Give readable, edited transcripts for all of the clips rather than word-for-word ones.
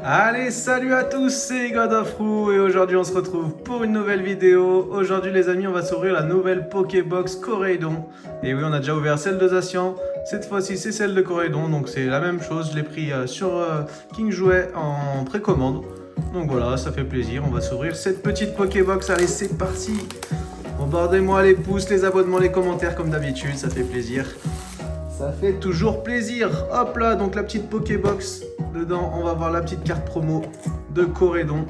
Allez, salut à tous, c'est God of Ru et aujourd'hui on se retrouve pour une nouvelle vidéo. Aujourd'hui les amis, on va s'ouvrir la nouvelle Pokébox Corédon. Et oui, on a déjà ouvert celle de Zacian. Cette fois-ci c'est celle de Corédon, donc c'est la même chose. Je l'ai pris sur King Jouet en précommande. Donc voilà, ça fait plaisir. On va s'ouvrir cette petite Pokébox. Allez, c'est parti. Bombardez-moi les pouces, les abonnements, les commentaires comme d'habitude, ça fait plaisir. Ça fait toujours plaisir. Hop là, donc la petite Pokébox. Dedans, on va voir la petite carte promo de Corédon,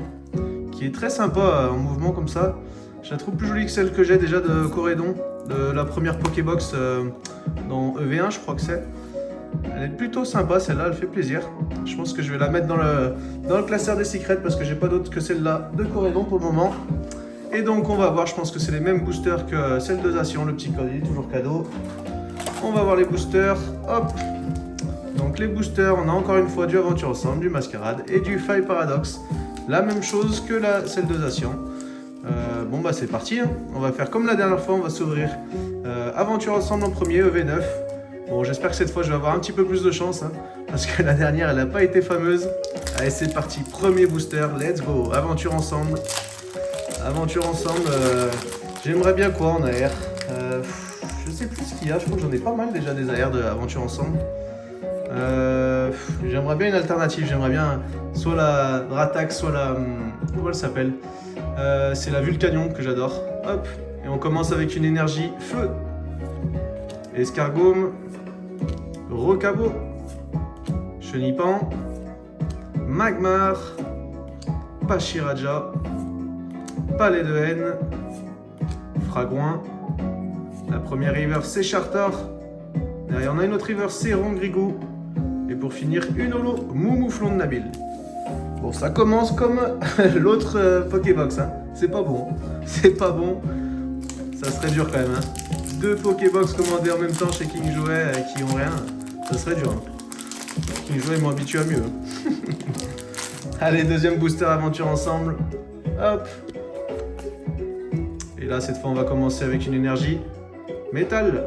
qui est très sympa en mouvement comme ça. Je la trouve plus jolie que celle que j'ai déjà de Corédon, de la première Pokébox dans EV1, je crois que c'est. Elle est plutôt sympa celle-là, elle fait plaisir. Je pense que je vais la mettre dans le classeur des secrets parce que j'ai pas d'autre que celle-là de Corédon pour le moment. Et donc on va voir, je pense que c'est les mêmes boosters que celle de Zacian, le petit code, il est toujours cadeau. On va voir les boosters, hop. Donc les boosters, on a encore une fois du Aventure Ensemble, du Mascarade et du Fire Paradox. La même chose que celle de Zacian. Bon bah c'est parti, hein. On va faire comme la dernière fois, on va s'ouvrir Aventure Ensemble en premier, EV9. Bon, j'espère que cette fois je vais avoir un petit peu plus de chance, hein, parce que la dernière elle n'a pas été fameuse. Allez, c'est parti, premier booster, let's go. Aventure Ensemble. Aventure Ensemble, j'aimerais bien quoi en AR. Je sais plus ce qu'il y a, je crois que j'en ai pas mal déjà des AR de Aventure Ensemble. J'aimerais bien une alternative, j'aimerais bien soit la Ratax, soit la... comment elle s'appelle, c'est la Vulcanion que j'adore. Hop, et on commence avec une énergie feu. Escargome, Rocabo, Chenipan, Magmar, Pachiraja, Palais de Haine, Fragouin. La première river c'est Chartor. Derrière on a une autre river c'est Rongrigou. Et pour finir, une holo Moumouflon de Nabil. Bon, ça commence comme l'autre Pokébox, hein. C'est pas bon. C'est pas bon. Ça serait dur quand même, hein. Deux Pokébox commandés en même temps chez King Jouet qui ont rien. Ça serait dur, hein. King Jouet, ils m'ont habitué à mieux. Allez, deuxième booster aventure ensemble. Hop. Et là, cette fois, on va commencer avec une énergie métal.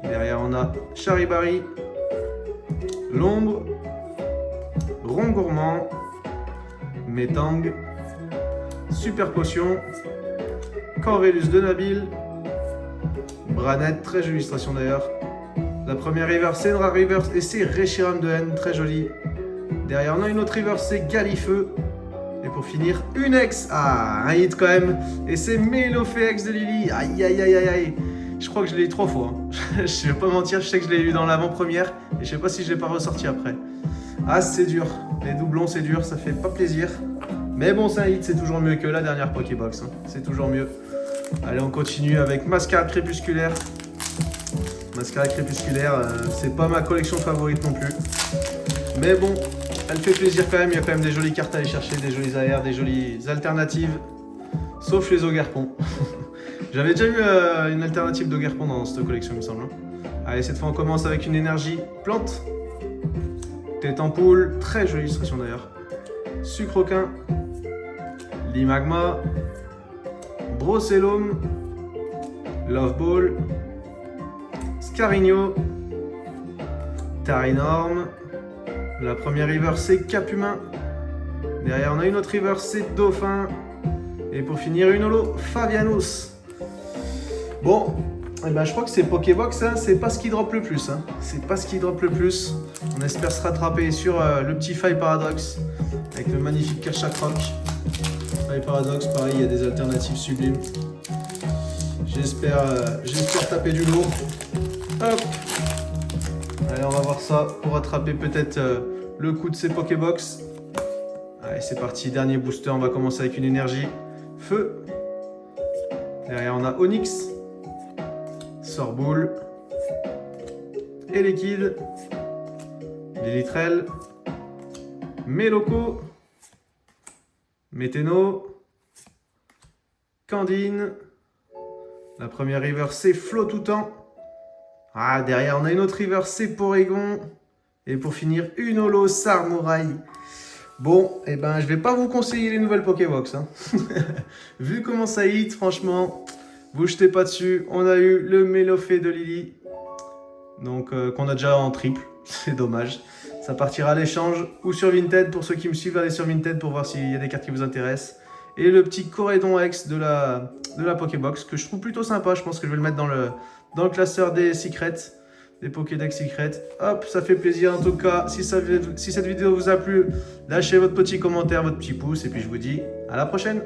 Derrière, on a Charibari. L'ombre, Rond Gourmand, Métang, Super Potion, Corvellus de Nabil, Branette, très jolie illustration d'ailleurs. La première river c'est Nra River et c'est Reshiram de Haine, très jolie. Derrière on a une autre river c'est Galifeu. Et pour finir, une ex, un hit quand même. Et c'est Melofex de Lily, aïe aïe aïe aïe aïe. Je crois que je l'ai eu 3 fois. Hein. Je vais pas mentir, je sais que je l'ai eu dans l'avant-première et je sais pas si je l'ai pas ressorti après. Ah, c'est dur. Les doublons, c'est dur, ça fait pas plaisir. Mais bon, c'est un hit, c'est toujours mieux que la dernière Pokébox. Hein. C'est toujours mieux. Allez, on continue avec Mascarade Crépusculaire. Mascarade Crépusculaire, c'est pas ma collection favorite non plus. Mais bon, elle fait plaisir quand même. Il y a quand même des jolies cartes à aller chercher, des jolies AR, des jolies alternatives. Sauf les Ogerpon. J'avais déjà eu une alternative d'Ogerpon dans cette collection, il me semble. Allez, cette fois, on commence avec une énergie plante. Tête en poule, très jolie illustration d'ailleurs. Sucroquin. Limagma. Brocellum. Love Ball. Scarigno. Tarinorm. La première river, c'est Capumin. Derrière, on a une autre river, c'est Dauphin. Et pour finir, une holo, Fabianos. Bon, eh ben, je crois que c'est Pokébox, hein, c'est pas ce qui drop le plus. Hein. C'est pas ce qui drop le plus. On espère se rattraper sur le petit Fire Paradox avec le magnifique Kerchakroc. Fire Paradox, pareil, il y a des alternatives sublimes. J'espère taper du lourd. Hop. Allez, on va voir ça pour rattraper peut-être le coup de ces Pokébox. Allez, c'est parti, dernier booster. On va commencer avec une énergie feu. Derrière, on a Onyx. Sorboule, Elekid, Lilitrel, Meloko, Météno, Candine. La première river c'est Flotoutan. Ah, derrière on a une autre river c'est Porygon. Et pour finir, une holo Sarmouraï. Bon, et ben je vais pas vous conseiller les nouvelles Pokébox. Hein. Vu comment ça hit, franchement, vous jetez pas dessus. On a eu le Melofé de Lily. Donc qu'on a déjà en triple. C'est dommage. Ça partira à l'échange ou sur Vinted pour ceux qui me suivent. Allez sur Vinted pour voir s'il y a des cartes qui vous intéressent. Et le petit Corédon X de la Pokébox que je trouve plutôt sympa. Je pense que je vais le mettre dans le classeur des secrets, des Pokédex secrets. Hop, ça fait plaisir en tout cas. Si cette vidéo vous a plu, lâchez votre petit commentaire, votre petit pouce. Et puis je vous dis à la prochaine.